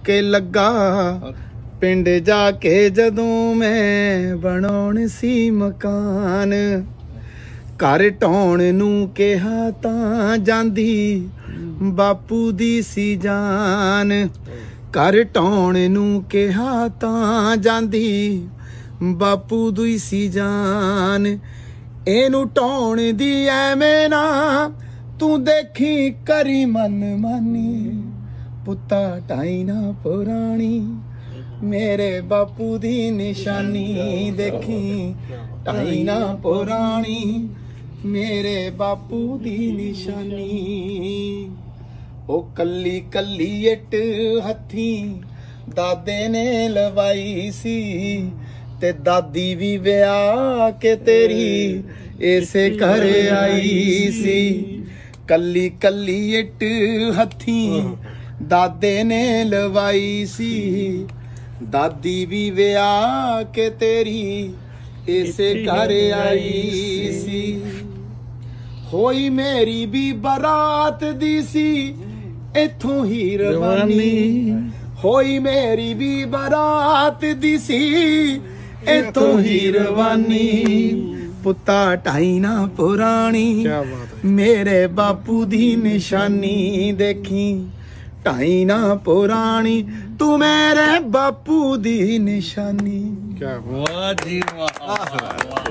के लगा पिंड जाके जदों मैं बनाउण सी मकान घर ढाउण नूं कहा तां जांदी बापू दी सी जान घर ढाउण नूं कहा तां जांदी बापू दी सी जान एनू ढाउण दी ऐवें ना तू देखी करी मन मानी पुत्ता ढाई ना पुरानी मेरे बापू दी निशानी देखी ढाई ना पुरानी मेरे बापू दी निशानी ओ कल्ली कल्ली इट हथी दादे ने लवाई सी ते दादी भी ब्याह के तेरी ऐसे घर आई सी कल्ली कल्ली इट हथी दादे ने लवाई सी दादी भी ब्याह के तेरी ऐसे घर आई सी होई मेरी भी बरात दी सी इथों ही रवानी होई मेरी भी बरात दी सी इथों ही रवानी पुत्ता ढाई ना पुरानी मेरे बापू दी निशानी देखी ढाई ना पुरानी तू मेरे बापू दी निशानी। क्या वाह जी वाह।